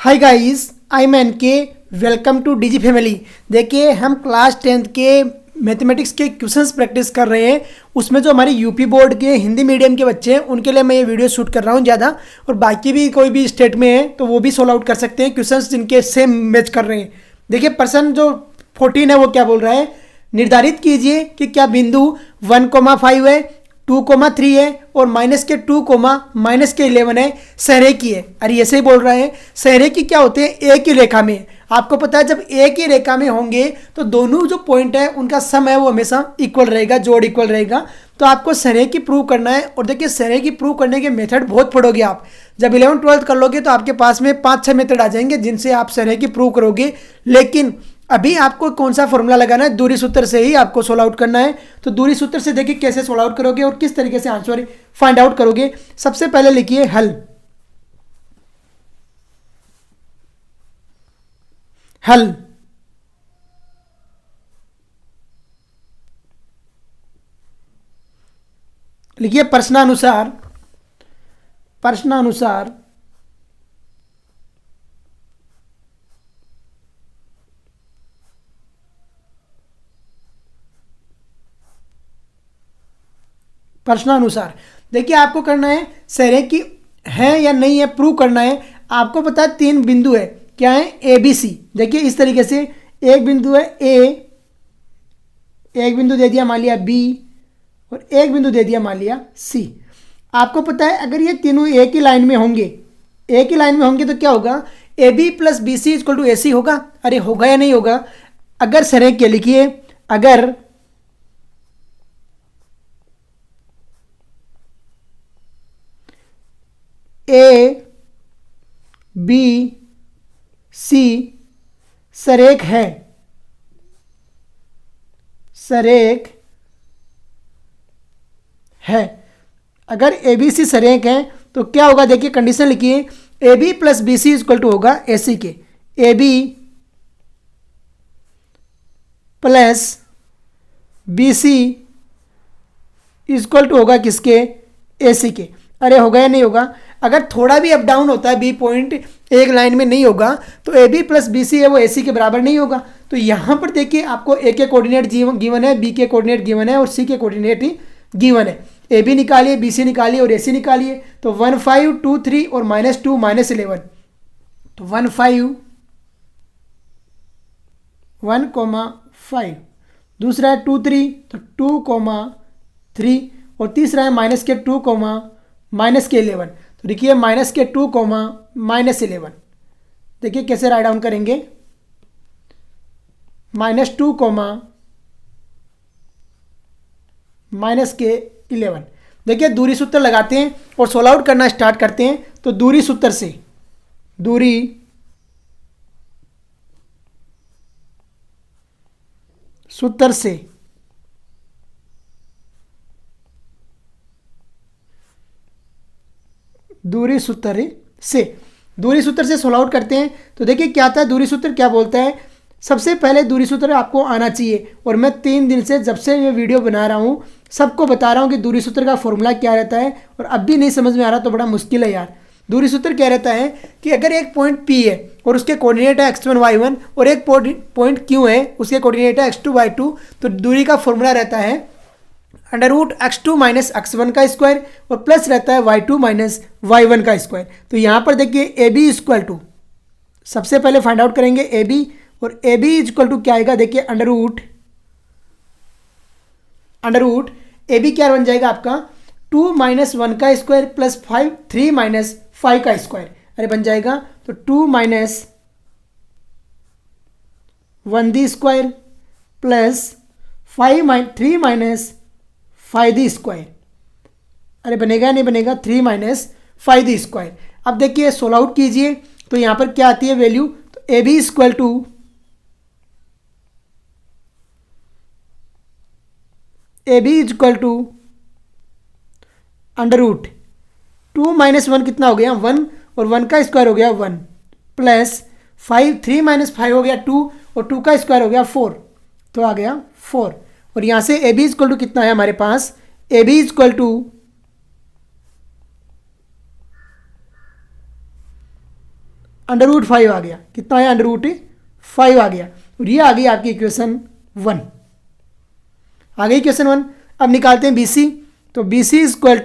Hi guys, I am N K. Welcome to DG family. देखिए, हम class 10th के mathematics के questions practice कर रहे हैं। उसमें जो हमारे यूपी बोर्ड के हिंदी मीडियम के बच्चे हैं उनके लिए मैं ये वीडियो शूट कर रहा हूँ ज़्यादा, और बाकी भी कोई भी स्टेट में है तो वो भी सोल्व आउट कर सकते हैं क्वेश्चंस जिनके सेम मैच कर रहे हैं। देखिए, पर्सन जो 14 है वो क्या बोल रहा है, निर्धारित कीजिए कि क्या बिंदु 1,5 है, 2,3 है और माइनस के 2, माइनस के 11 है, सहरेखी है। अरे ऐसे ही बोल रहे हैं, सहरेखी क्या होते हैं, एक ही रेखा में। आपको पता है जब एक ही रेखा में होंगे तो दोनों जो पॉइंट है उनका सम है वो हमेशा इक्वल रहेगा, जोड़ इक्वल रहेगा। तो आपको सहरेखी प्रूव करना है। और देखिए, सहरेखी प्रूव करने के मेथड बहुत पढ़ोगे आप। जब 11th-12th कर लोगे तो आपके पास में 5-6 मेथड आ जाएंगे जिनसे आप सहरेखी प्रूव करोगे। लेकिन अभी आपको कौन सा फॉर्मूला लगाना है, दूरी सूत्र से ही आपको सोल्व आउट करना है। तो दूरी सूत्र से देखिए कैसे सोल्व आउट करोगे और किस तरीके से आंसर फाइंड आउट करोगे। सबसे पहले लिखिए हल। हल लिखिए प्रश्नानुसार। प्रश्नानुसार प्रश्नानुसार देखिए, आपको करना है सहरेखी है या नहीं है प्रूव करना है। आपको पता है 3 बिंदु है, क्या है, ए बी सी। देखिए इस तरीके से एक बिंदु है ए, एक बिंदु दे दिया मान लिया बी, और एक बिंदु दे दिया मान लिया सी। आपको पता है अगर ये तीनों एक ही लाइन में होंगे, एक ही लाइन में होंगे तो क्या होगा, A B plus B C equal to A C होगा। अरे होगा या नहीं होगा। अगर सहरेखी लिखिए, अगर ए बी सी सरेख है, सरेख है, अगर ए बी सी सरेख है तो क्या होगा, देखिए कंडीशन लिखिए, A B plus B C equal to होगा ए सी के। A B plus B C equal to होगा किसके, ए सी के। अरे होगा या नहीं होगा। अगर थोड़ा भी अप डाउन होता है, बी पॉइंट एक लाइन में नहीं होगा तो A B plus B C है वो ए सी के बराबर नहीं होगा। तो यहाँ पर देखिए आपको ए के कोऑर्डिनेट गिवन है, बी के कोऑर्डिनेट गिवन है और सी के कोऑर्डिनेट ही गिवन है। ए बी निकालिए, बी सी निकालिए और ए सी निकालिए। तो 1 5 2 3 और -2 -11। तो 1 5 1,5, दूसरा है 2 3 तो 2,3 और तीसरा है माइनस के 2, माइनस के 11। तो देखिए माइनस के 2, -11। देखिए कैसे राइट डाउन करेंगे, -2, माइनस के 11। देखिए दूरी सूत्र लगाते हैं और सोल्व आउट करना स्टार्ट करते हैं। तो दूरी सूत्र से, दूरी सूत्र से दूरी सूत्र से दूरी सूत्र से सोल्व आउट करते हैं। तो देखिए क्या आता है, दूरी सूत्र क्या बोलता है। सबसे पहले दूरी सूत्र आपको आना चाहिए, और मैं 3 दिन से जब से ये वीडियो बना रहा हूँ सबको बता रहा हूँ कि दूरी सूत्र का फॉर्मूला क्या रहता है, और अब भी नहीं समझ में आ रहा तो बड़ा मुश्किल है यार। दूरी सूत्र क्या रहता है कि अगर एक पॉइंट P है और उसके कोऑर्डिनेट है x1 y1, और एक पॉइंट Q है उसके कोऑर्डिनेट है x2 y2, तो दूरी का फॉर्मूला रहता है √x2 - x1 का स्क्वायर और प्लस रहता है y2 - y1 का स्क्वायर। तो यहाँ पर देखिए ए बी इक्वल टू, सबसे पहले फाइंड आउट करेंगे ए बी, और ए बी इक्वल टू क्या आएगा, देखिए अंडर रूट ए बी क्या बन जाएगा आपका, 2 - 1 का स्क्वायर प्लस 3 - 5 का स्क्वायर। अरे बन जाएगा तो 2 - 1 दी स्क्वायर प्लस 3 - 5 दी स्क्वायर। अरे बनेगा नहीं बनेगा, 3 - 5 दी स्क्वायर। अब देखिए सोल्व आउट कीजिए तो यहाँ पर क्या आती है वैल्यू, तो A B equal to under root 2 - 1 कितना हो गया 1, और 1 का स्क्वायर हो गया 1 प्लस 3 - 5 हो गया 2, और 2 का स्क्वायर हो गया 4, तो आ गया 4। और यहाँ से ए बी इक्वल टू कितना है हमारे पास, ए बी इक्वल टू √5 आ गया। कितना आया? √5 आ गया। और ये आ गई आपकी इक्वेशन 1। आ गई इक्वेशन 1। अब निकालते हैं BC। तो BC इक्वल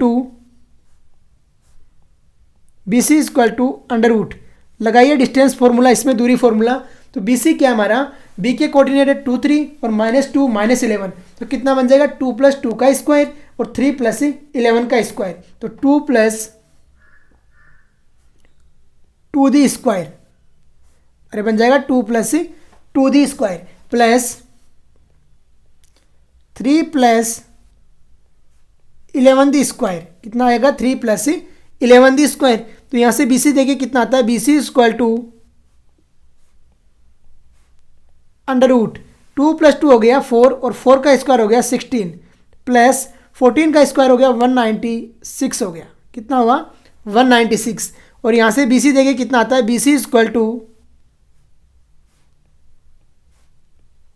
टू √ लगाइए डिस्टेंस फॉर्मूला, इसमें दूरी फॉर्मूला। तो BC क्या हमारा? B के कोऑर्डिनेट है 2 3 और -2 -11। तो कितना बन जाएगा? 2 + 2 का स्क्वायर और 3 + 11 का स्क्वायर। तो 2 + 2d स्क्वायर, अरे बन जाएगा 2 + 2d square plus 3 + 11d square. कितना आएगा? 3 + 11d स्क्वायर। तो यहाँ से BC देखिए कितना आता है? BC इक्वल टू √ 2 + 2 हो गया 4 और 4 का स्क्वायर हो गया 16 प्लस 14 का स्क्वायर हो गया 196 हो गया। कितना हुआ? 196। और यहाँ से BC देखिए कितना आता है? BC इक्वल टू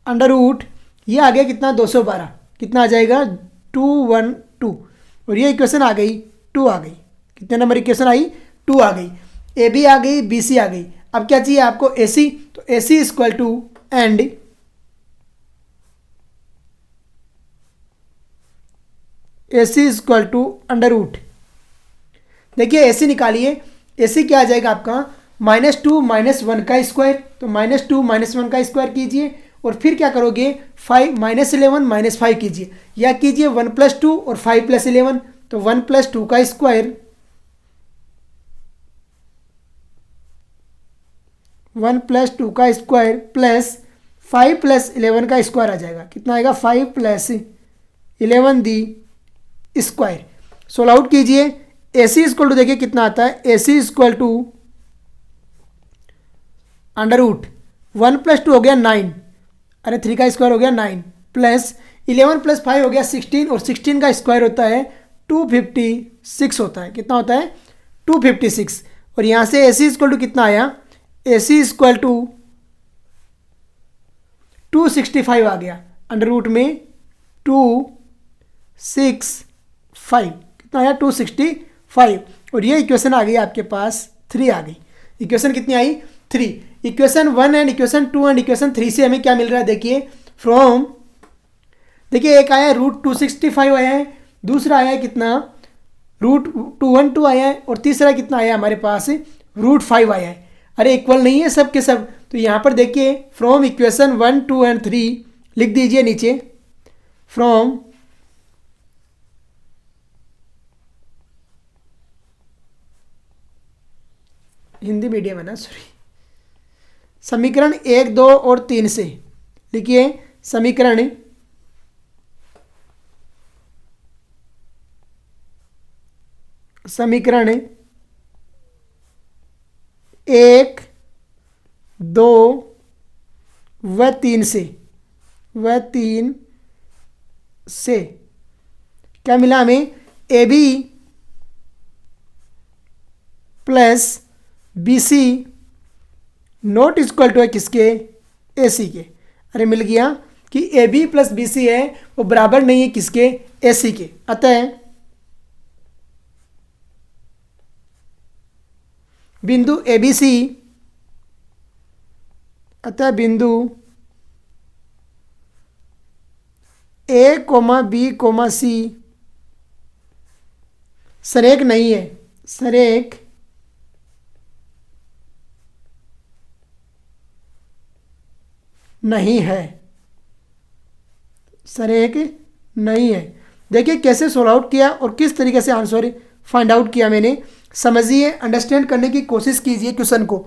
√ ये आ गया कितना? 212। कितना आ जाएगा? 212। और ये इक्वेशन आ गई 2 आ गई। कितने नंबर इक्वेशन आई? 2 आ गई। AB आ गई, BC आ गई। अब क्या चाहिए आपको? AC। तो AC equal to and AC equal to √ देखिए AC निकालिए। AC क्या आ जाएगा आपका? -2 -1 का स्क्वायर। तो -2 -1 का स्क्वायर कीजिए और फिर क्या करोगे? 5 -11 -5 कीजिए, या कीजिए 1 + 2 और 5 + 11। तो 1 + 2 का स्क्वायर, 1 + 2 का स्क्वायर प्लस 5 + 11 का स्क्वायर आ जाएगा। कितना आएगा? 5 + 11d स्क्वायर। सोल्व आउट कीजिए। AC इक्वल टू देखिए कितना आता है? AC इक्वल टू √ 1 + 2 हो गया 9, अरे 3 का स्क्वायर हो गया 9 प्लस 11 + 5 हो गया 16 और 16 का स्क्वायर होता है 256 होता है। कितना होता है? 256। और यहाँ से AC इक्वल टू कितना आया? AC इक्वल टू 265 आ गया। √ में 265 कितना आया? 265। और ये इक्वेशन आ गई आपके पास 3 आ गई। इक्वेशन कितनी आई? 3। Equation 1 and equation 2 and equation 3 से हमें क्या मिल रहा है? देखिए फ्रॉम, देखिए एक आया √265 आया है, दूसरा आया है कितना? √212 आया है और तीसरा कितना आया हमारे पास? √5 आया है। अरे इक्वल नहीं है सब के सब। तो यहाँ पर देखिए फ्रॉम इक्वेशन 1 2 एंड 3 लिख दीजिए नीचे। फ्रॉम हिंदी मीडियम है ना, सॉरी। समीकरण 1 2 और 3 से लिखिए। समीकरण 1 2 व 3 से क्या मिला हमें? AB plus BC not equal to है किसके? AC के। अरे मिल गया कि AB प्लस BC है वो बराबर नहीं है किसके? AC के। अतः बिंदु ABC, अतः बिंदु A, B, C सरेख नहीं है, सरेख नहीं है, सरेख नहीं है। देखिए कैसे सोल्व आउट किया और किस तरीके से आंसर फाइंड आउट किया मैंने। समझिए, अंडरस्टैंड करने की कोशिश कीजिए क्वेश्चन को।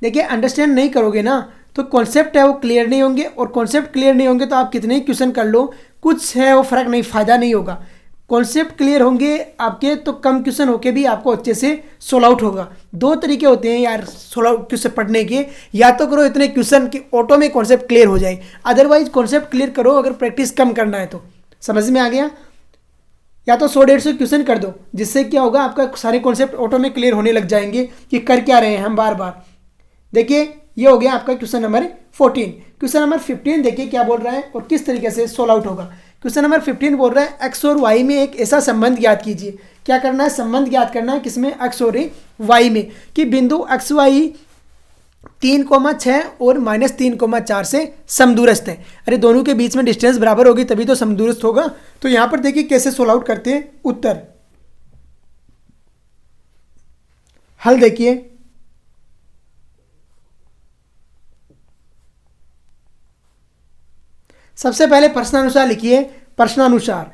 देखिए अंडरस्टैंड नहीं करोगे ना तो कॉन्सेप्ट है वो क्लियर नहीं होंगे, और कॉन्सेप्ट क्लियर नहीं होंगे तो आप कितने ही क्वेश्चन कर लो कुछ है वो फ़र्क नहीं, फ़ायदा नहीं होगा। कॉन्सेप्ट क्लियर होंगे आपके तो कम क्वेश्चन होके भी आपको अच्छे से सोल्व आउट होगा। दो तरीके होते हैं यार सोल्व आउट क्वेश्चन पढ़ने के, या तो करो इतने क्वेश्चन कि ऑटो में कॉन्सेप्ट क्लियर हो जाए, अदरवाइज कॉन्सेप्ट क्लियर करो अगर प्रैक्टिस कम करना है तो। समझ में आ गया? या तो 100-150 क्वेश्चन कर दो, जिससे क्या होगा आपका सारे कॉन्सेप्ट ऑटो में क्लियर होने लग जाएंगे कि कर क्या रहे हैं हम बार बार। देखिए ये हो गया आपका क्वेश्चन नंबर 14। क्वेश्चन नंबर 15 देखिए क्या बोल रहा है और किस तरीके से सोल्व आउट होगा। क्वेश्चन नंबर 15 बोल रहा है एक्स और वाई में एक ऐसा संबंध ज्ञात कीजिए। क्या करना है, संबंध ज्ञात करना है किसमें, एक्स और वाई में, कि बिंदु एक्स वाई 3,6 और -3,4 से समदूरस्थ है। अरे दोनों के बीच में डिस्टेंस बराबर होगी तभी तो समदूरस्थ होगा। तो यहां पर देखिए कैसे सोल्व आउट करते हैं। उत्तर हल देखिए, सबसे पहले प्रश्नानुसार लिखिए। प्रश्नानुसार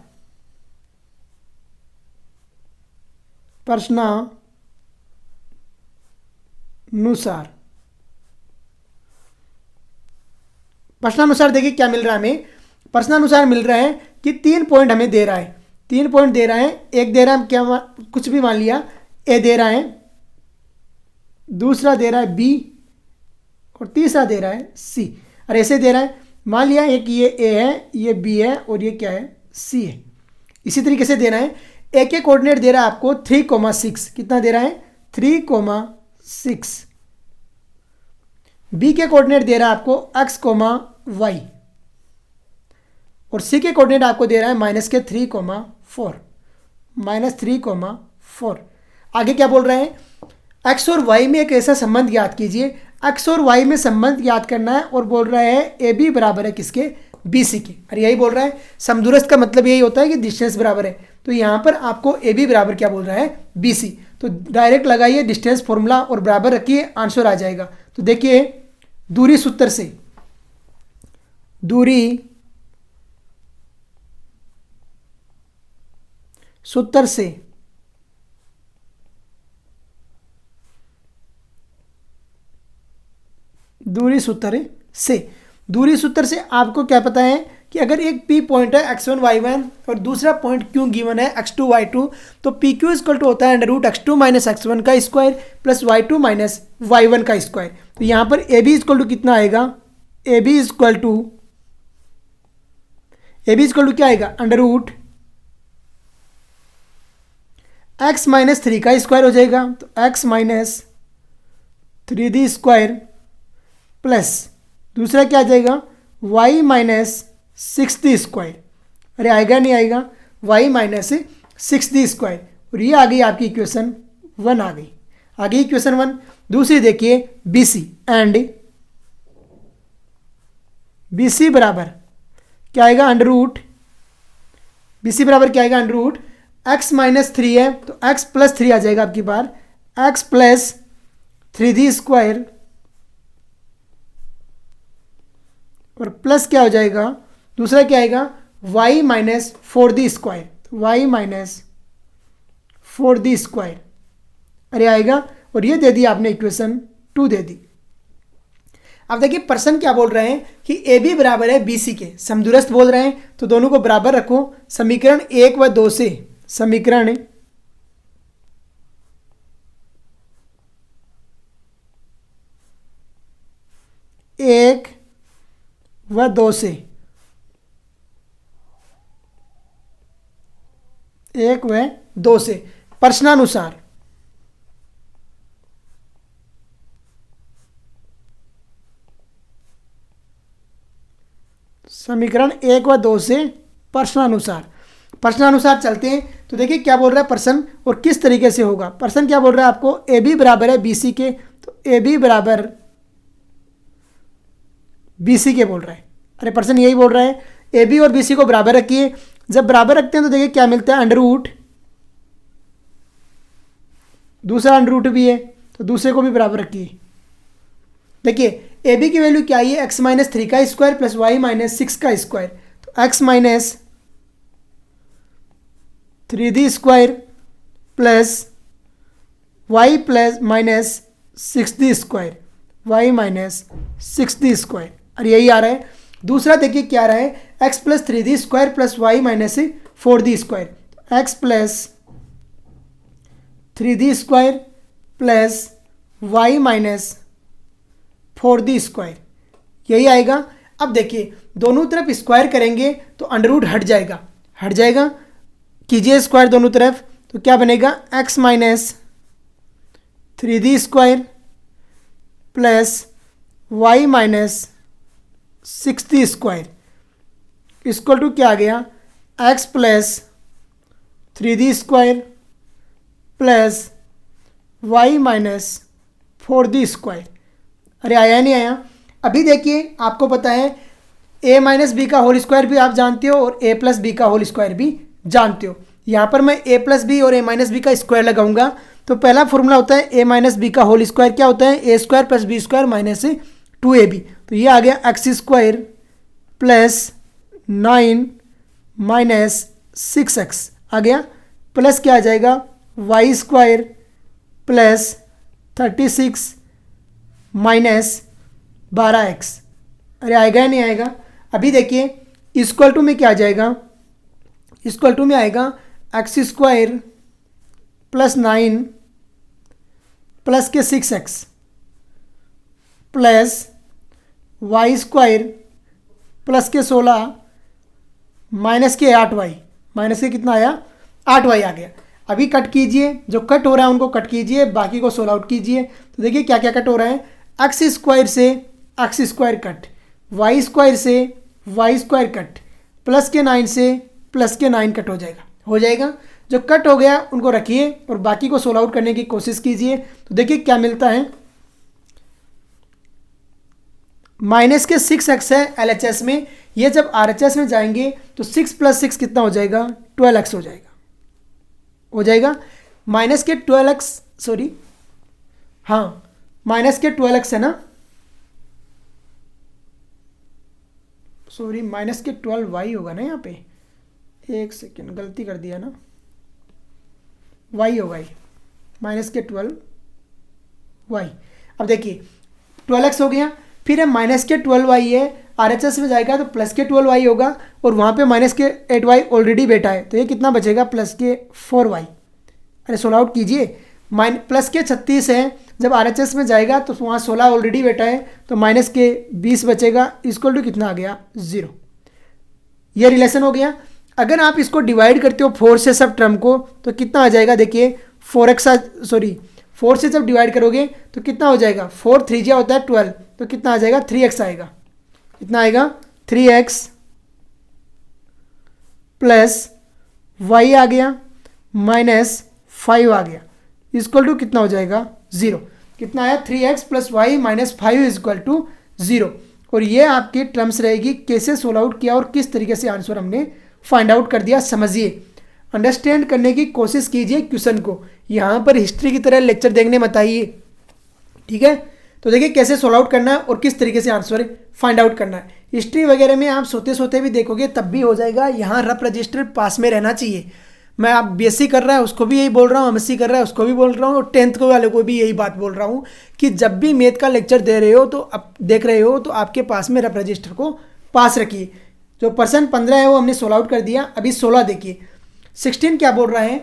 प्रश्नानुसार देखिए क्या मिल रहा है हमें। प्रश्नानुसार मिल रहा है कि 3 पॉइंट हमें दे रहा है, 3 पॉइंट दे रहा है। एक दे रहा है क्या, कुछ भी मान लिया, ए दे रहा है, दूसरा दे रहा है बी, और तीसरा दे रहा है सी। और ऐसे दे रहा है, मान लिया एक ये ए है, ये बी है, और ये क्या है, सी है। इसी तरीके से देना है। ए के कोऑर्डिनेट दे रहा है आपको 3,6, कितना दे रहा है, 3,6। बी के कोऑर्डिनेट दे रहा है आपको x, y, और सी के कोऑर्डिनेट आपको दे रहा है -3,4, -3,4। आगे क्या बोल रहे हैं, x और y में एक ऐसा संबंध ज्ञात कीजिए। x और y में संबंध ज्ञात करना है, और बोल रहा है ए बी बराबर है किसके, बी सी के। और यही बोल रहा है, समदूरस्थ का मतलब यही होता है कि डिस्टेंस बराबर है। तो यहाँ पर आपको ए बी बराबर क्या बोल रहा है, बी सी। तो डायरेक्ट लगाइए डिस्टेंस फॉर्मूला और बराबर रखिए, आंसर आ जाएगा। तो देखिए दूरी सूत्र से, दूरी सूत्र से दूरी सूत्र से आपको क्या पता है कि अगर एक P पॉइंट है x1 y1 और दूसरा पॉइंट Q गिवन है x2 y2, तो PQ इक्वल टू होता है √x2 - x1 का स्क्वायर प्लस y2 - y1 का स्क्वायर। तो यहाँ पर AB इक्वल टू कितना आएगा, AB इक्वल टू क्या आएगा, √x - 3 का स्क्वायर हो जाएगा। तो x - 3d स्क्वायर प्लस दूसरा क्या आ जाएगा, y - 6d स्क्वायर। अरे आएगा नहीं आएगा, y - 6d स्क्वायर। और ये आ गई आपकी इक्वेशन 1 आ गई। आगे इक्वेशन 1। दूसरी देखिए BC एंड BC बराबर क्या आएगा, BC बराबर क्या आएगा, x - 3 है तो x + 3 आ जाएगा आपकी बार, x + 3d स्क्वायर, और प्लस क्या हो जाएगा, दूसरा क्या आएगा, y - 4d square, y - 4d square. अरे आएगा, और ये दे दी आपने इक्वेशन 2 दे दी। अब देखिए प्रश्न क्या बोल रहे हैं कि ए बी बराबर है बी सी के, समदूरस्थ बोल रहे हैं, तो दोनों को बराबर रखो। समीकरण 1 व 2 से, समीकरण 1 व 2 से, 1 व 2 से प्रश्नानुसार समीकरण 1 व 2 से प्रश्नानुसार चलते हैं। तो देखिए क्या बोल रहा है प्रश्न और किस तरीके से होगा। प्रश्न क्या बोल रहा है आपको, ए बी बराबर है बी सी के, तो ए बी बराबर बी सी के बोल रहा है। अरे प्रश्न यही बोल रहा है, ए बी और बी सी को बराबर रखिए। जब बराबर रखते हैं तो देखिए क्या मिलता है, √ दूसरा √ भी है तो दूसरे को भी बराबर रखिए। देखिए ए बी की वैल्यू क्या है, x - 3 का स्क्वायर प्लस y - 6 का स्क्वायर। तो x - 3d square plus y - 6d square, y - 6d square. और यही आ रहा है। दूसरा देखिए क्या आ रहा है, x + 3d square plus y - 4d square, x + 3d square plus y - 4d square, यही आएगा। अब देखिए दोनों तरफ स्क्वायर करेंगे तो √ हट जाएगा, कीजिए स्क्वायर दोनों तरफ, तो क्या बनेगा, x - 3d square plus y - 6d square equal to क्या आ गया, x plus 3d² plus y minus 4d²। अरे आया नहीं आया? अभी देखिए, आपको पता है a माइनस बी का होल स्क्वायर भी आप जानते हो और a प्लस बी का होल स्क्वायर भी जानते हो। यहाँ पर मैं a प्लस बी और a माइनस बी का स्क्वायर लगाऊंगा। तो पहला फॉर्मूला होता है a माइनस बी का होल स्क्वायर, क्या होता है? a² plus b² minus 2ab। तो ये आ गया x² प्लस 9 माइनस 6x आ गया, प्लस क्या आ जाएगा? y² plus 36 minus 12x। अरे आएगा या नहीं आएगा? अभी देखिए, इक्वल टू में क्या आ जाएगा? इक्वल टू में आएगा x² प्लस 9 प्लस के 6x प्लस y² प्लस के 16 माइनस के 8y। माइनस के कितना आया? 8y आ गया। अभी कट कीजिए, जो कट हो रहा है उनको कट कीजिए, बाकी को सोल्व आउट कीजिए। तो देखिए क्या क्या कट हो रहा है। x² से x² कट, y² से y² कट, प्लस के 9 से प्लस के 9 कट हो जाएगा। जो कट हो गया उनको रखिए और बाकी को सोल्व आउट करने की कोशिश कीजिए। तो देखिए क्या मिलता है। माइनस के 6x है LHS में, ये जब RHS में जाएंगे तो 6 प्लस 6 कितना हो जाएगा? 12x हो जाएगा। माइनस के 12x, सॉरी हाँ, माइनस के 12x है ना, सॉरी माइनस के 12y होगा ना, यहाँ पे एक सेकेंड गलती कर दिया ना, y होगा ये, माइनस के 12y। अब देखिए 12x हो गया, फिर है माइनस के 12y है, RHS में जाएगा तो प्लस के 12y होगा और वहाँ पे माइनस के 8y ऑलरेडी बैठा है, तो ये कितना बचेगा? प्लस के 4y। अरे सोल्व आउट कीजिए। प्लस के 36 है, जब RHS में जाएगा तो वहाँ 16 ऑलरेडी बैठा है, तो माइनस के 20 बचेगा, इक्वल टू कितना आ गया? 0। ये रिलेशन हो गया। अगर आप इसको डिवाइड करते हो 4 से सब टर्म को तो कितना आ जाएगा? देखिए 4 से जब डिवाइड करोगे तो कितना हो जाएगा? 4 3 जा होता है 12, तो कितना आ जाएगा? 3x आएगा। कितना आएगा? 3x प्लस y आ गया माइनस 5 आ गया, इक्वल टू कितना हो जाएगा? 0। कितना आया? 3x plus y minus 5 equal to 0। और ये आपकी टर्म्स रहेगी। कैसे सोल्व आउट किया और किस तरीके से आंसर हमने फाइंड आउट कर दिया, समझिए, अंडरस्टैंड करने की कोशिश कीजिए क्वेश्चन को। यहाँ पर हिस्ट्री की तरह लेक्चर देखने मत आइए, ठीक है? तो देखिए कैसे सोल्व आउट करना है और किस तरीके से आंसर फाइंड आउट करना है। हिस्ट्री वगैरह में आप सोते सोते भी देखोगे तब भी हो जाएगा। यहाँ रफ रजिस्टर पास में रहना चाहिए। मैं आप BSc कर रहा है उसको भी यही बोल रहा हूँ, MSc कर रहा है उसको भी बोल रहा हूँ, और 10th वाले को भी यही बात बोल रहा हूँ कि जब भी मैथ का लेक्चर दे रहे हो तो अब देख रहे हो तो आपके पास में रफ रजिस्टर को पास रखिए। जो पर्सन 15 है वो हमने सोल्व आउट कर दिया। अभी 16 देखिए। 16 क्या बोल रहा है?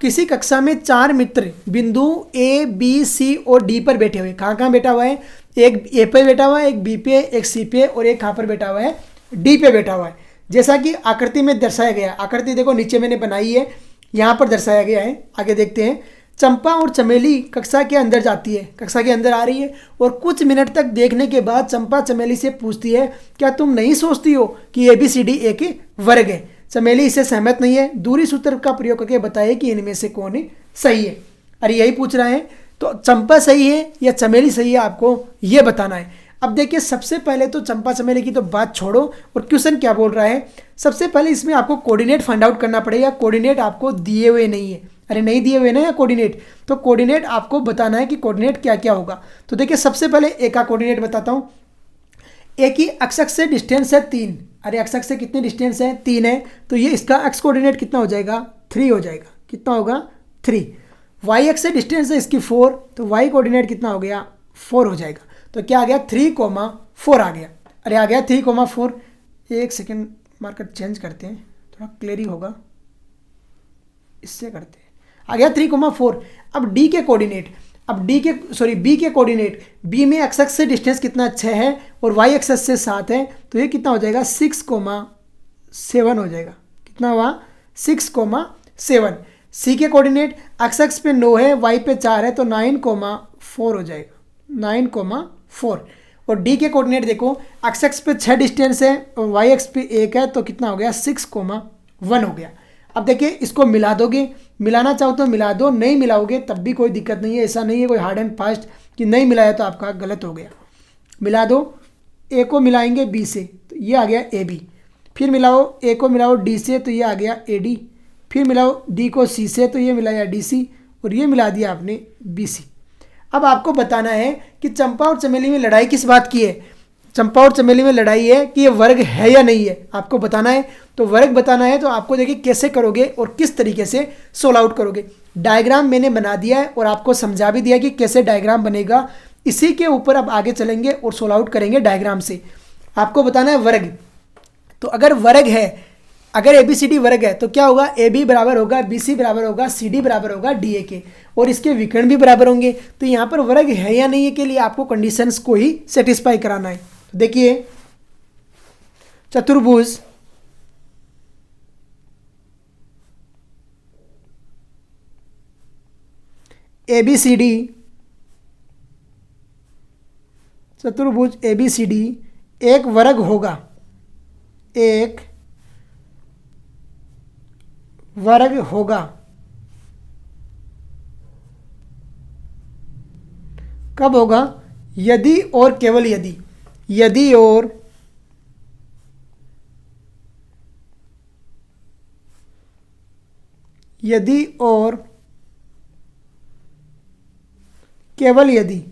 किसी कक्षा में 4 मित्र बिंदु A, B, C और D पर बैठे हुए। कहाँ कहाँ बैठा हुआ है? एक A पे बैठा हुआ है, एक B पे, एक C पे और एक कहाँ पर बैठा हुआ है? D पे बैठा हुआ है। जैसा कि आकृति में दर्शाया गया। आकृति देखो नीचे मैंने बनाई है, यहाँ पर दर्शाया गया है। आगे देखते हैं। चंपा और चमेली कक्षा के अंदर जाती है, कक्षा के अंदर आ रही है और कुछ मिनट तक देखने के बाद चंपा चमेली से पूछती है, क्या तुम नहीं सोचती हो कि ABCD एक वर्ग है? चमेली इससे सहमत नहीं है। दूरी सूत्र का प्रयोग करके बताइए कि इनमें से कौन सही है। अरे यही पूछ रहा है, तो चंपा सही है या चमेली सही है, आपको ये बताना है। अब देखिए सबसे पहले तो चंपा चमेली की तो बात छोड़ो और क्वेश्चन क्या बोल रहा है। सबसे पहले इसमें आपको कोऑर्डिनेट फाइंड आउट करना पड़ेगा। कोऑर्डिनेट आपको दिए हुए नहीं है। अरे नहीं दिए हुए ना या कोऑर्डिनेट, तो कोऑर्डिनेट आपको बताना है कि कोऑर्डिनेट क्या क्या होगा। तो देखिए सबसे पहले ए का कोऑर्डिनेट बताता हूँ। ए की एक्स अक्ष से डिस्टेंस है 3। अरे एक्स अक्ष से कितनी डिस्टेंस है? 3 है। तो ये इसका एक्स कोऑर्डिनेट कितना हो जाएगा? 3 हो जाएगा। कितना होगा? 3। वाई एक्स से डिस्टेंस है इसकी 4, तो वाई कोऑर्डिनेट कितना हो गया? 4 हो जाएगा। तो क्या आ गया? 3,4 आ गया। अरे आ गया 3,4। एक सेकेंड मार्कर चेंज करते हैं, थोड़ा क्लियर ही होगा, इससे करते हैं। आ गया 3,4। अब डी के कोऑर्डिनेट, बी के कोऑर्डिनेट, बी में एक्स एक्स से डिस्टेंस कितना 6 है और वाई एक्स से 7 है, तो ये कितना हो जाएगा? 6,7 हो जाएगा। कितना हुआ? 6,7। सी के कोऑर्डिनेट एक्स एक्स पे 9 है, वाई पे 4 है, तो 9,4 हो जाएगा। 9,4। और डी के कोऑर्डिनेट देखो, एक्स एक्स पे 6 डिस्टेंस है और वाई एक्स पे 1 है, तो कितना हो गया? 6,1 1 हो गया। अब देखिए इसको मिला दोगे, मिलाना चाहो तो मिला दो, नहीं मिलाओगे तब भी कोई दिक्कत नहीं है। ऐसा नहीं है कोई हार्ड एंड फास्ट कि नहीं मिलाया तो आपका गलत हो गया। मिला दो, ए को मिलाएंगे बी से तो ये आ गया ए बी, फिर मिलाओ ए को मिलाओ डी से तो ये आ गया ए डी, फिर मिलाओ डी को सी से तो ये मिलाया डी सी, और ये मिला दिया आपने बी सी। अब आपको बताना है कि चंपा और चमेली में लड़ाई किस बात की है। चंपा और चमेली में लड़ाई है कि ये वर्ग है या नहीं है, आपको बताना है। तो वर्ग बताना है तो आपको देखिए कैसे करोगे और किस तरीके से सोल्व आउट करोगे। डायग्राम मैंने बना दिया है और आपको समझा भी दिया कि कैसे डायग्राम बनेगा। इसी के ऊपर अब आगे चलेंगे और सोल्व आउट करेंगे डायग्राम से। आपको बताना है वर्ग। तो अगर वर्ग है, अगर ए बी सी डी वर्ग है तो क्या होगा, ए बी बराबर होगा बी सी बराबर होगा सी डी बराबर होगा डी ए के, और इसके विकर्ण भी बराबर होंगे। तो यहाँ पर वर्ग है या नहीं है के लिए आपको कंडीशंस को ही सेटिस्फाई कराना है। तो देखिए चतुर्भुज ए बी सी डी, चतुर्भुज ए बी सी डी एक वर्ग होगा, एक वर्ग होगा कब होगा, यदि और केवल यदि, यदि और केवल यदि,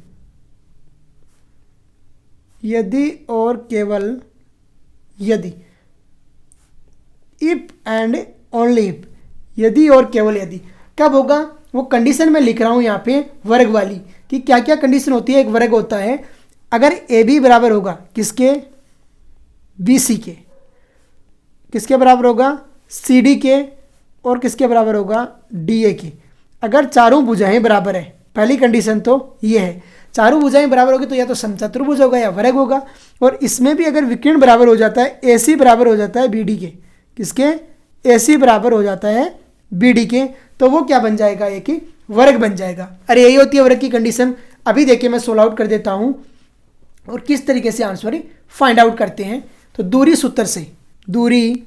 यदि और केवल यदि, इफ एंड ओनली इफ, यदि और केवल यदि कब होगा, वो कंडीशन मैं लिख रहा हूं यहाँ पे वर्ग वाली कि क्या क्या कंडीशन होती है। एक वर्ग होता है अगर ए बी बराबर होगा किसके, बी सी के, किसके बराबर होगा, सी डी के, और किसके बराबर होगा, डी ए के। अगर चारों भुजाएं बराबर है, पहली कंडीशन तो ये है, चारों भुजाएं बराबर होगी तो या तो समचतुर्भुज होगा या वर्ग होगा। और इसमें भी अगर विकर्ण बराबर हो जाता है, ए सी बराबर हो जाता है बी डी के, किसके, ए सी बराबर हो जाता है बी डी के, तो वो क्या बन जाएगा, एक ही वर्ग बन जाएगा। अरे यही होती है वर्ग की कंडीशन। अभी देखिए मैं सोल्व आउट कर देता हूं और किस तरीके से आंसर फाइंड आउट करते हैं। तो दूरी सूत्र से, दूरी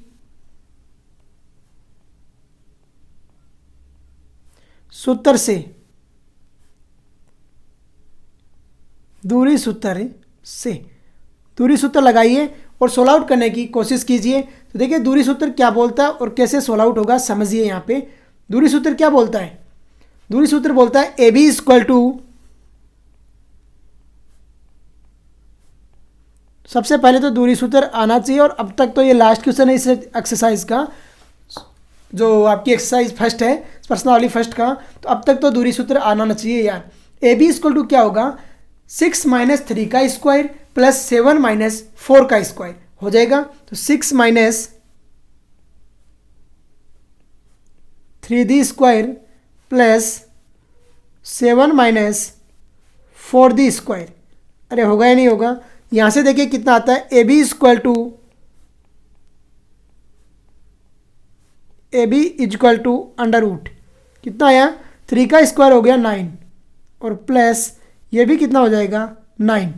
सूत्र से, दूरी सूत्र से, दूरी सूत्र लगाइए और सोल्व आउट करने की कोशिश कीजिए। तो देखिए दूरी सूत्र क्या बोलता है और कैसे सोल्व आउट होगा समझिए। यहाँ पे दूरी सूत्र क्या बोलता है, दूरी सूत्र बोलता है ए बी इक्वल टू, सबसे पहले तो दूरी सूत्र आना चाहिए। और अब तक तो ये लास्ट क्वेश्चन है इस एक्सरसाइज का, जो आपकी एक्सरसाइज फर्स्ट है प्रश्नावली फर्स्ट का, तो अब तक तो दूरी सूत्र आना चाहिए यार। ए बी इक्वल टू क्या होगा, 6 - 3 का स्क्वायर प्लस 7 - 4 का स्क्वायर हो जाएगा। तो 6 - 3d square plus 7 - 4d square, अरे होगा या नहीं होगा। यहाँ से देखिए कितना आता है, A B equal to, A B equal to under root, कितना आया, 3 का स्क्वायर हो गया 9, और प्लस ये भी कितना हो जाएगा 9,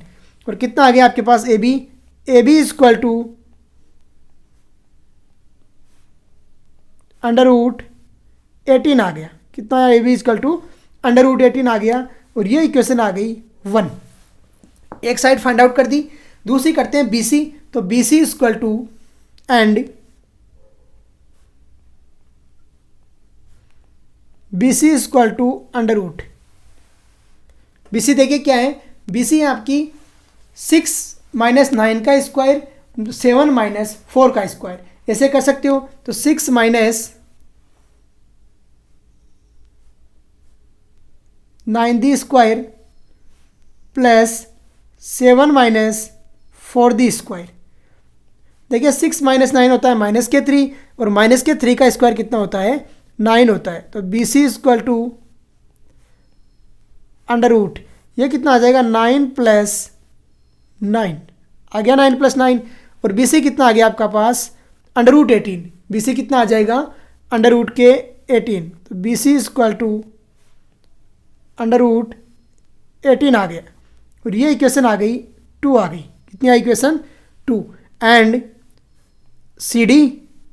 और कितना आ गया आपके पास A B equal to under root 18 आ गया। कितना आया, A B equal to under root 18 आ गया, और ये इक्वेशन आ गई 1। एक साइड फाइंड आउट कर दी, दूसरी करते हैं बी सी। तो B C equal to and B C equal to under root, B C देखिए क्या है, बी सी आपकी 6 - 9 का स्क्वायर 7 - 4 का स्क्वायर, ऐसे कर सकते हो। तो 6 - 9d square plus 7 - 4d square. देखिए 6 - 9 होता है -3, और -3 का स्क्वायर कितना होता है, 9 होता है। तो B C equal to under root, ये कितना आ जाएगा 9 + 9 आ गया, 9 + 9, और बी सी कितना आ गया आपका पास अंडर रूट 18, बी सी कितना आ जाएगा अंडर रूट के 18। तो B C equal to under root 18 आ गया, और ये इक्वेशन आ गई 2 आ गई। कितनी आई इक्वेशन 2। एंड सी डी,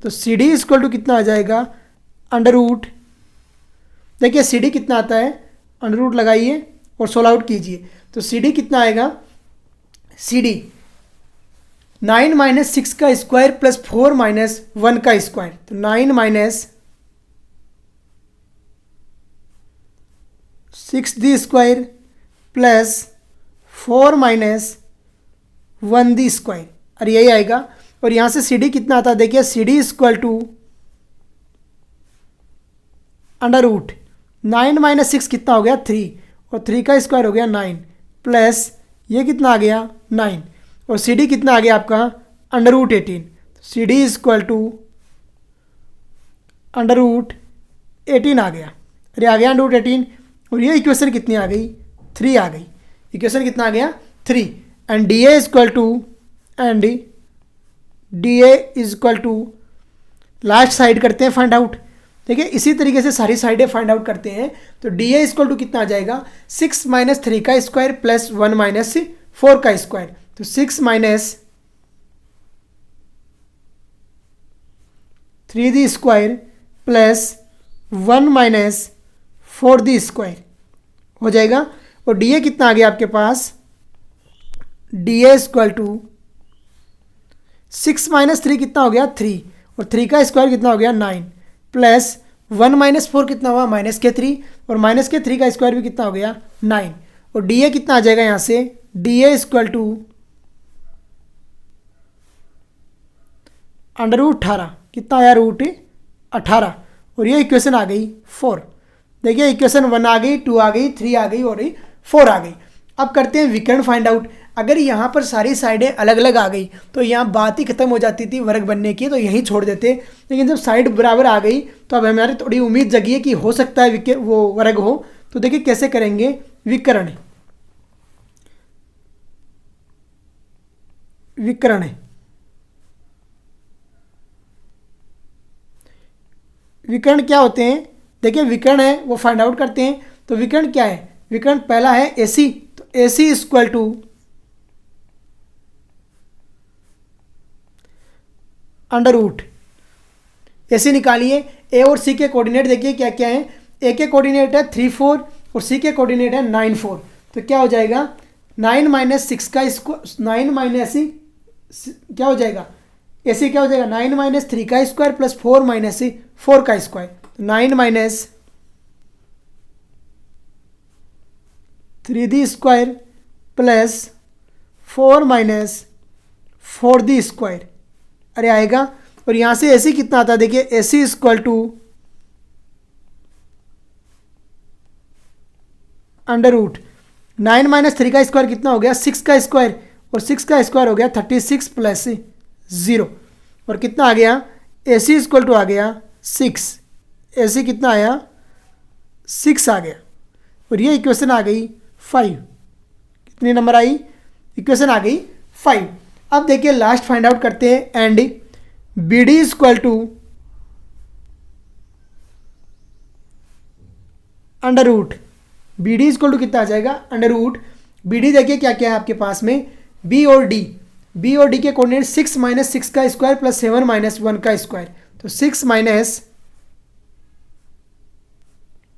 तो सी डी इक्वल टू कितना आ जाएगा, अंडर रूट, देखिए सी डी कितना आता है, अंडर रूट लगाइए और सोल्व आउट कीजिए। तो सी डी कितना आएगा, सी डी 9 माइनस 6 का स्क्वायर प्लस 4 माइनस 1 का स्क्वायर, तो 9 माइनस 6 दी स्क्वायर प्लस 4 माइनस 1 दी स्क्वायर, और यही आएगा। और यहाँ से सी डी कितना आता है, देखिए C D equal to under root 9 minus 6 कितना हो गया 3, और 3 का स्क्वायर हो गया 9 प्लस ये कितना आ गया 9, और सी डी कितना आ गया आपका under root 18। C D equal to under root 18 आ गया, अरे आ गया अंडर रूट 18, और ये इक्वेशन कितनी आ गई 3 आ गई। इक्वेशन कितना आ गया 3, and D A equal to, and D A equal to last side करते हैं फाइंड आउट। देखिए इसी तरीके से सारी साइडें फाइंड आउट करते हैं। तो डी ए इक्वल टू कितना आ जाएगा, 6 माइनस 3 का स्क्वायर प्लस 1 माइनस 4 का स्क्वायर, तो 6 minus 3 D square plus 1 minus 4 D square हो जाएगा। और डी ए कितना आ गया आपके पास, D A equal to 6 minus 3 कितना हो गया 3, और 3 का स्क्वायर कितना हो गया 9 प्लस 1 माइनस 4 कितना हुआ माइनस के 3, और माइनस के 3 का स्क्वायर भी कितना हो गया 9। और डी ए कितना आ जाएगा यहाँ से, D A equal to under root 18, कितना आया रूट 18, और ये इक्वेशन आ गई 4। देखिए इक्वेशन 1 आ गई, 2 आ गई, 3 आ गई और 4 आ गई। अब करते हैं विकर्ण फाइंड आउट। अगर यहाँ पर सारी साइडें अलग अलग आ गई तो यहाँ बात ही खत्म हो जाती थी वर्ग बनने की, तो यहीं छोड़ देते। लेकिन जब साइड बराबर आ गई तो अब हमारी थोड़ी उम्मीद जगी है कि हो सकता है वो वर्ग हो। तो देखिए कैसे करेंगे विकर्ण, विकर्ण विकर्ण क्या होते हैं, देखिए विकर्ण है वो फाइंड आउट करते हैं। तो विकर्ण क्या है, विकर्ण पहला है AC, तो AC equal to under root, AC निकालिए। A और C के कोऑर्डिनेट देखिए क्या क्या है, A के कोऑर्डिनेट है 3 4 और C के कोऑर्डिनेट है 9 4। तो क्या हो जाएगा 9 माइनस 6 का स्क्वायर, 9 माइनस क्या हो जाएगा AC क्या हो जाएगा 9 माइनस 3 का स्क्वायर प्लस 4 माइनस 4 का square, 9 minus 3 D square plus 4 minus 4 D square, अरे आएगा। और यहाँ से AC कितना आता है, देखिए AC equal to under root 9 minus 3 का स्क्वायर कितना हो गया 6 का स्क्वायर, और 6 का स्क्वायर हो गया 36 प्लस 0, और कितना आ गया AC इक्वल टू आ गया 6, AC कितना आया 6 आ गया। और ये इक्वेशन आ गई 5, कितनी नंबर आई, इक्वेशन आ गई 5। अब देखिए लास्ट फाइंड आउट करते हैं, and BD equal to under root, BD equal to कितना आ जाएगा अंडर रूट। BD देखिए क्या क्या है आपके पास में, B और D, B और D के कोऑर्डिनेट 6 माइनस 6 का स्क्वायर प्लस 7 माइनस 1 का स्क्वायर, तो 6 माइनस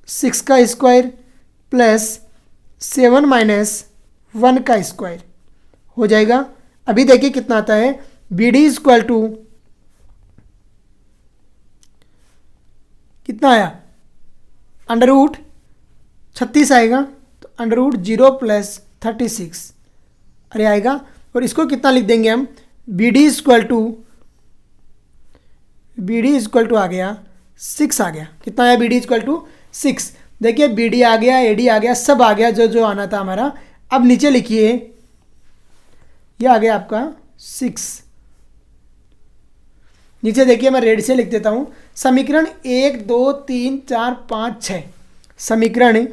6 का स्क्वायर प्लस 7 माइनस 1 का स्क्वायर हो जाएगा। अभी देखिए कितना आता है, BD इक्वल टू कितना आया अंडर रूट 36 आएगा, तो अंडर रूट 0 प्लस 36 अरे आएगा। और इसको कितना लिख देंगे हम, BD इक्वल टू आ गया 6 आ गया, कितना आया BD इक्वल टू 6। देखिए BD आ गया, AD आ गया, सब आ गया जो जो आना था हमारा। अब नीचे लिखिए, ये आ गया आपका 6। नीचे देखिए मैं रेड से लिख देता हूं, समीकरण 1 2 3 4 5 6, समीकरण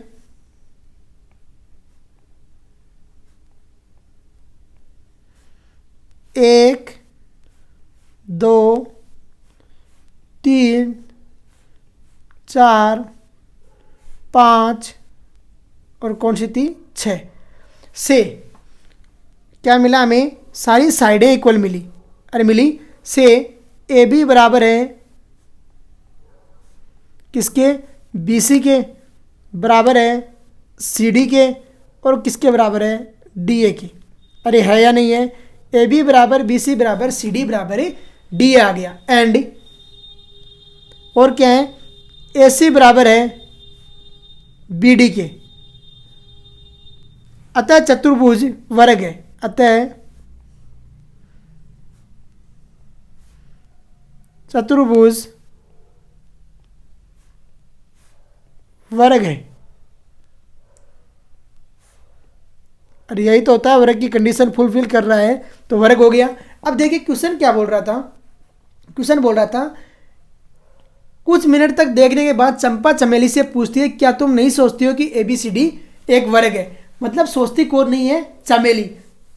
1 2 3 4 5 और कौन सी थी 6 से क्या मिला हमें, सारी साइडें इक्वल मिली, अरे मिली से ए बी बराबर है किसके, बी सी के, बराबर है सी डी के, और किसके बराबर है, डी ए के। अरे है या नहीं है, ए बी बराबर बी सी बराबर सी डी बराबर डी ए आ गया। एंड और क्या है, ए सी बराबर है बी डी के, अतः चतुर्भुज वर्ग है, अतः चतुर्भुज वर्ग है। अरे यही तो होता है, वर्ग की कंडीशन फुलफिल कर रहा है तो वर्ग हो गया। अब देखिए क्वेश्चन क्या बोल रहा था, क्वेश्चन बोल रहा था कुछ मिनट तक देखने के बाद चंपा चमेली से पूछती है क्या तुम नहीं सोचती हो कि ए बी सी डी एक वर्ग है। मतलब सोचती कौन नहीं है, चमेली।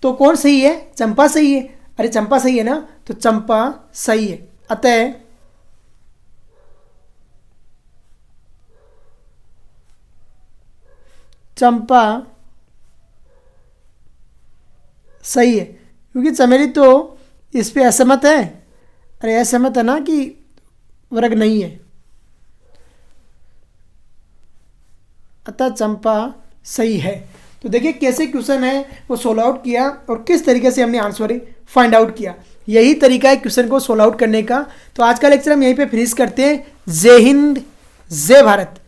तो कौन सही है, चंपा सही है। अरे चंपा सही है ना, तो चंपा सही है, अतः चंपा सही है, क्योंकि चमेली तो इस पे असहमत है। अरे असहमत है ना कि वर्ग नहीं है, अतः चंपा सही है। तो देखिए कैसे क्वेश्चन है वो सोल्व आउट किया और किस तरीके से हमने आंसर फाइंड आउट किया। यही तरीका है क्वेश्चन को सोल्व आउट करने का। तो आज का लेक्चर हम यहीं पे फिनिश करते हैं। जय हिंद, जय भारत।